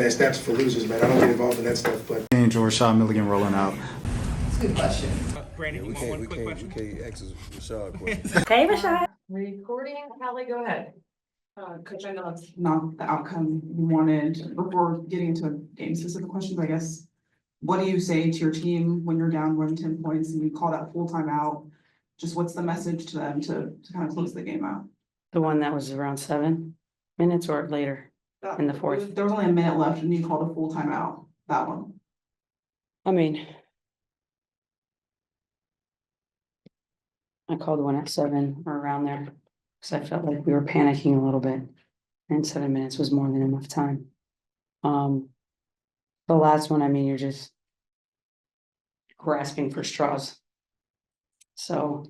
as stats for losers, man. I don't get involved in that stuff, but. And Rashad Milligan rolling out. That's a good question. Brandon, Yeah, you want one quick question? we can't ask Rashad question. Hey, Rashad. Recording, Hallie, go ahead. Coach, I know that's not the outcome you wanted. Before getting into game-specific questions, I guess, what do you say to your team when you're down 10 points and you call that full timeout? Just what's the message to them to kind of close the game out? The one that was around 7 minutes or later in the fourth. There was only a minute left and you called a full timeout, that one. I mean, I called one at 7 or around there because I felt like we were panicking a little bit, and 7 minutes was more than enough time. The last one, I mean, you're just grasping for straws. So,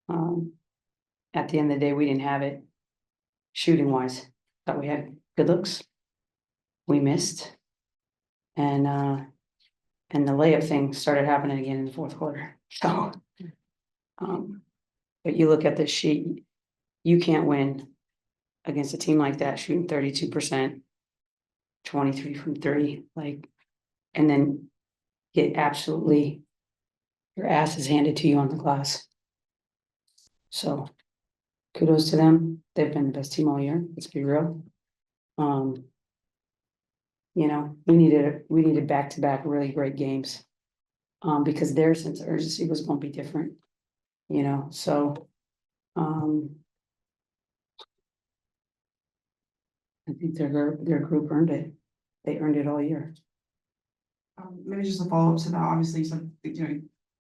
at the end of the day, we didn't have it shooting wise. Thought we had good looks. We missed, and the layup thing started happening again in the fourth quarter. So, but you look at this sheet, you can't win against a team like that shooting 32%, 23 from 3, like, and then get absolutely your ass is handed to you on the glass. So kudos to them. They've been the best team all year. Let's be real. You know, we needed back-to-back really great games. Because their sense of urgency was going to be different, you know, so I think their group earned it. They earned it all year. Maybe just a follow-up to that, obviously, so,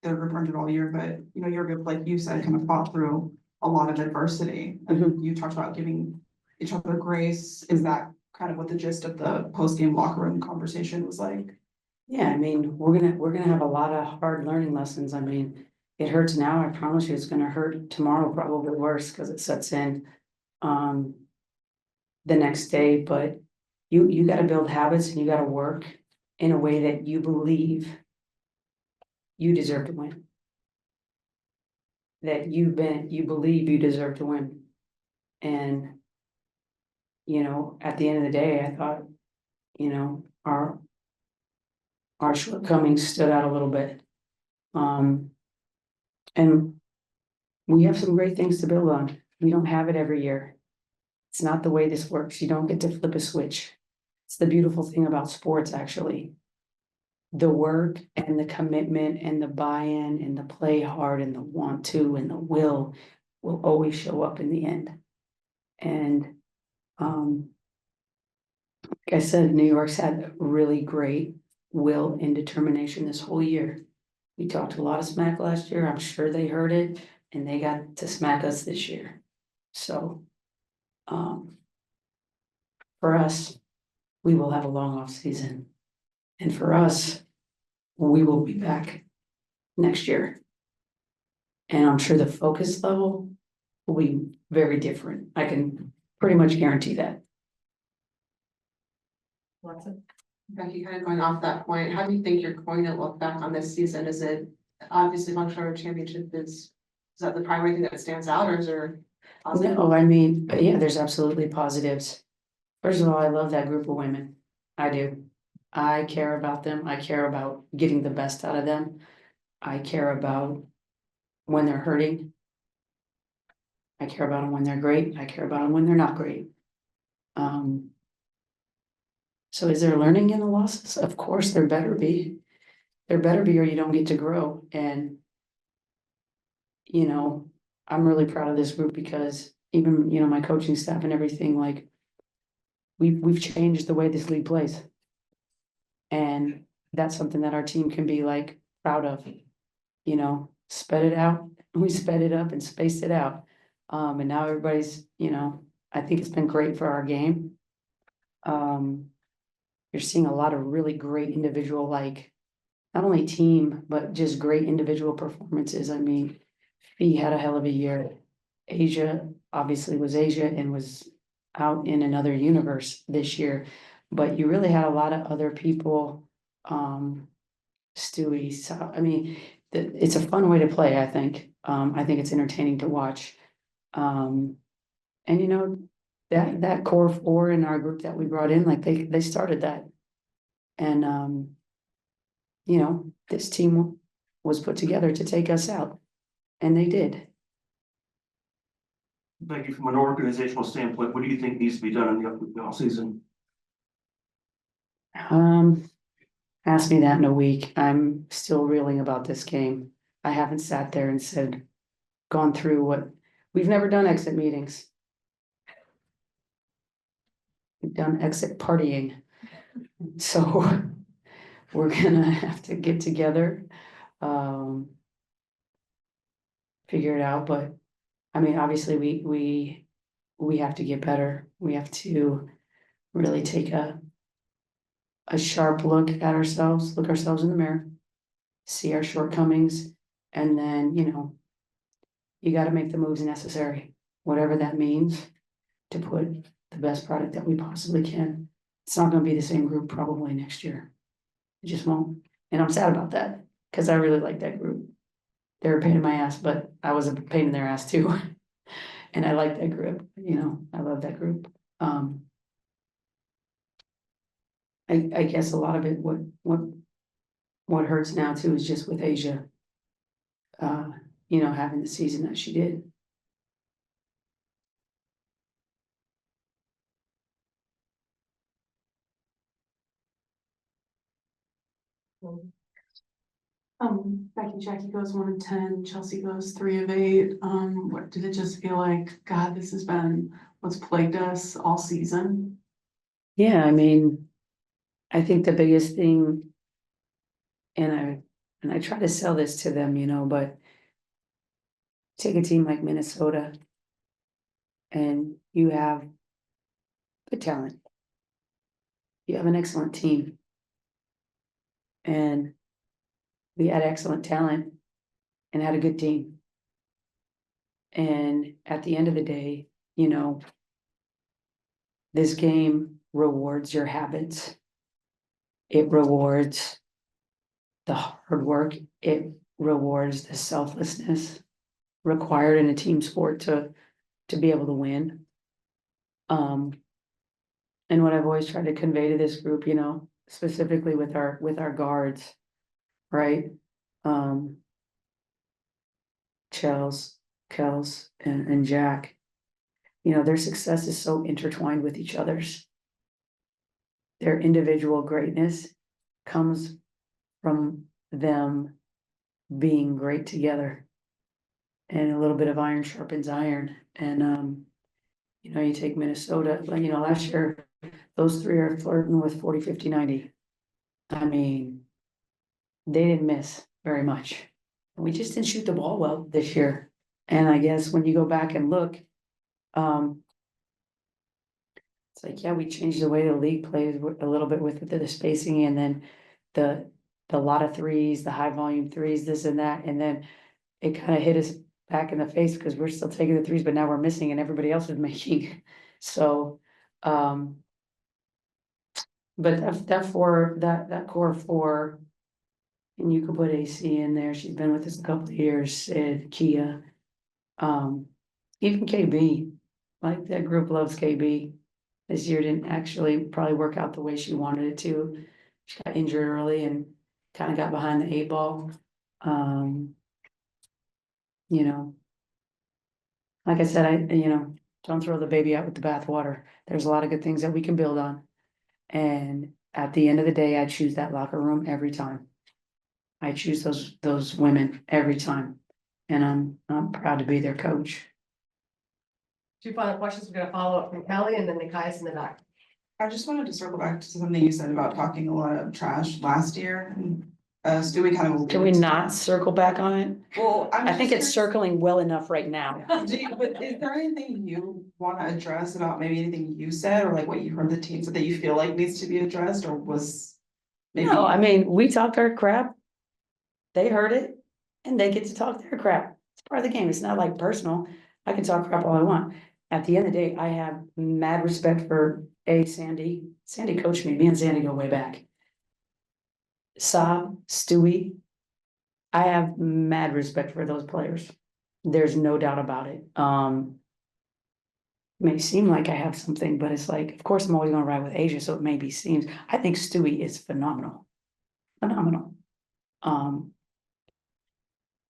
their group earned it all year, but, your group, like you said, kind of fought through a lot of adversity. And you talked about giving each other grace. Is that kind of what the gist of the post-game locker room conversation was like? Yeah, I mean, we're gonna have a lot of hard learning lessons. I mean, it hurts now. I promise you it's gonna hurt tomorrow, probably worse, because it sets in the next day. But you gotta build habits and you gotta work in a way that you believe you deserve to win. That you believe you deserve to win. And at the end of the day, I thought, our shortcomings stood out a little bit. And we have some great things to build on. We don't have it every year. It's not the way this works. You don't get to flip a switch. It's the beautiful thing about sports, actually. The work and the commitment and the buy-in and the play hard and the want to and the will always show up in the end. And like I said, New York's had really great will and determination this whole year. We talked a lot of smack last year. I'm sure they heard it, and they got to smack us this year. So, for us, we will have a long off season, and for us, we will be back next year. And I'm sure the focus level will be very different. I can pretty much guarantee that. Becky, kind of going off that point, how do you think you're going to look back on this season? Is it obviously Montreal championship is that the primary thing that stands out, or is there? No, I mean, yeah, there's absolutely positives. First of all, I love that group of women. I do. I care about them. I care about getting the best out of them. I care about when they're hurting. I care about them when they're great. I care about them when they're not great. So is there learning in the losses? Of course, there better be. There better be, or you don't get to grow. And, I'm really proud of this group because even, my coaching staff and everything, like, we've changed the way this league plays. And that's something that our team can be, like, proud of. Sped it out. We sped it up and spaced it out. And now everybody's, I think it's been great for our game. You're seeing a lot of really great individual, like, not only team, but just great individual performances. I mean, Fee had a hell of a year. Asia obviously was Asia and was out in another universe this year. But you really had a lot of other people, Stewie. So, I mean, it's a fun way to play, I think. I think it's entertaining to watch. And that core 4 in our group that we brought in, like they started that. And, you know, this team was put together to take us out, and they did. Becky, from an organizational standpoint, what do you think needs to be done in the off season? Ask me that in a week. I'm still reeling about this game. I haven't sat there and said, gone through what, we've never done exit meetings. We've done exit partying. So we're gonna have to get together, figure it out, but I mean, obviously, we have to get better. We have to really take a sharp look at ourselves, look ourselves in the mirror, see our shortcomings, and then, you know, you gotta make the moves necessary, whatever that means, to put the best product that we possibly can. It's not gonna be the same group probably next year. It just won't. And I'm sad about that, because I really like that group. They're a pain in my ass, but I was a pain in their ass too. And I like that group, you know, I love that group. I guess a lot of it, what hurts now too is just with Asia. You know, having the season that she did. Becky, Jackie goes 1 of 10, Chelsea goes 3 of 8. What did it just feel like? God, this has been what's plagued us all season. Yeah, I mean, I think the biggest thing, and I try to sell this to them, you know, but take a team like Minnesota and you have good talent. You have an excellent team. And we had excellent talent and had a good team. And at the end of the day, you know, this game rewards your habits. It rewards the hard work. It rewards the selflessness required in a team sport to be able to win. And what I've always tried to convey to this group, you know, specifically with our guards, right? Chels, Kels, and Jack, you know, their success is so intertwined with each other's. Their individual greatness comes from them being great together. And a little bit of iron sharpens iron. And you know, you take Minnesota, like, you know, last year, those three are flirting with 40, 50, 90. I mean, they didn't miss very much. We just didn't shoot the ball well this year. And I guess when you go back and look, it's like, yeah, we changed the way the league plays a little bit with the spacing, and then the lot of threes, the high volume threes, this and that, and then it kind of hit us back in the face because we're still taking the threes, but now we're missing and everybody else is making. So, but that core four, and you could put AC in there. She's been with us a couple of years. Sid, Kia, even KB. Like, that group loves KB. This year didn't actually probably work out the way she wanted it to. She got injured early and kind of got behind the 8 ball. You know, like I said, you know, don't throw the baby out with the bathwater. There's a lot of good things that we can build on. And at the end of the day, I choose that locker room every time. I choose those women every time. And I'm proud to be their coach. 2 final questions. We're gonna follow up from Kelly and then Nikias in the back. I just wanted to circle back to something you said about talking a lot of trash last year. Stewie kind of. Can we not circle back on it? Well, I think it's circling well enough right now. But is there anything you wanna address about maybe anything you said, or like what you heard the team said that you feel like needs to be addressed, or was? Maybe. No, I mean, we talked our crap. They heard it and they get to talk their crap. It's part of the game. It's not like personal. I can talk crap all I want. At the end of the day, I have mad respect for Sandy. Sandy coached me. Me and Sandy go way back. Saab, Stewie. I have mad respect for those players. There's no doubt about it. may seem like I have something, but it's like, of course, I'm always gonna ride with Asia, so it maybe seems, I think Stewie is phenomenal. Phenomenal. Um.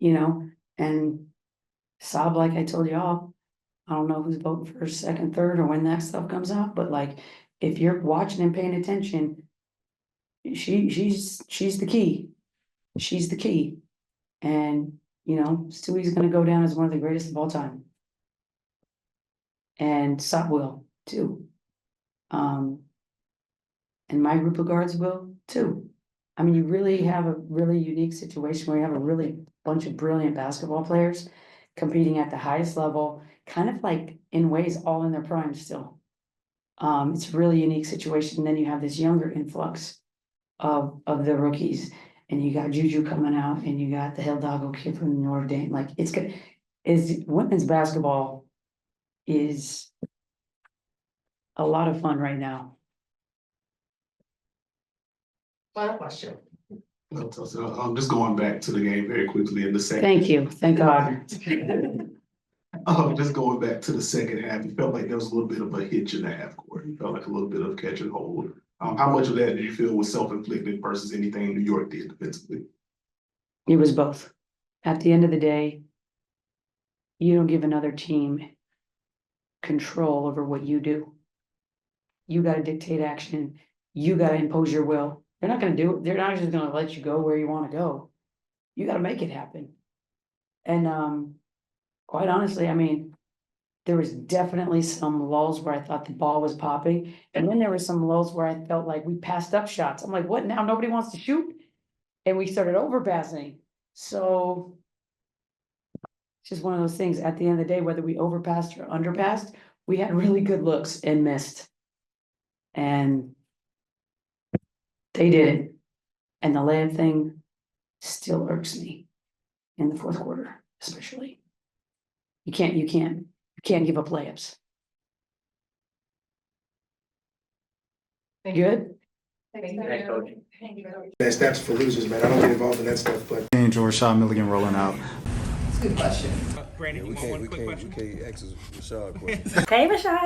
You know, and Saab, like I told y'all, I don't know who's voting for second, third, or when that stuff comes out, but like, if you're watching and paying attention, she's the key. She's the key. And, you know, Stewie's gonna go down as one of the greatest of all time. And Saab will too. And my group of guards will too. I mean, you really have a really unique situation where you have a really bunch of brilliant basketball players competing at the highest level, kind of like in ways all in their prime still. It's a really unique situation. Then you have this younger influx of the rookies, and you got Juju coming out, and you got the Hidalgo kid from Notre Dame. Like it's good. Is women's basketball is a lot of fun right now. Final question. So, just going back to the game very quickly in the second. Thank you. Thank God. Just going back to the second half, it felt like there was a little bit of a hitch in the half court. It felt like a little bit of catch and hold. How much of that do you feel was self-inflicted versus anything New York did defensively? It was both. At the end of the day, you don't give another team control over what you do. You gotta dictate action. You gotta impose your will. They're not gonna do it. They're not just gonna let you go where you wanna go. You gotta make it happen. And quite honestly, I mean, there was definitely some lulls where I thought the ball was popping. And then there were some lulls where I felt like we passed up shots. I'm like, what now? Nobody wants to shoot? And we started overpassing. So it's just one of those things. At the end of the day, whether we overpassed or underpassed, we had really good looks and missed. And they did it. And the layup thing still irks me in the fourth quarter, especially. You can't give up layups. Good? That's for losers, man. I don't get involved in that stuff, but. Change or Rashad Milligan rolling out. Yeah, we can't ask Rashad a question. Hey, Rashad.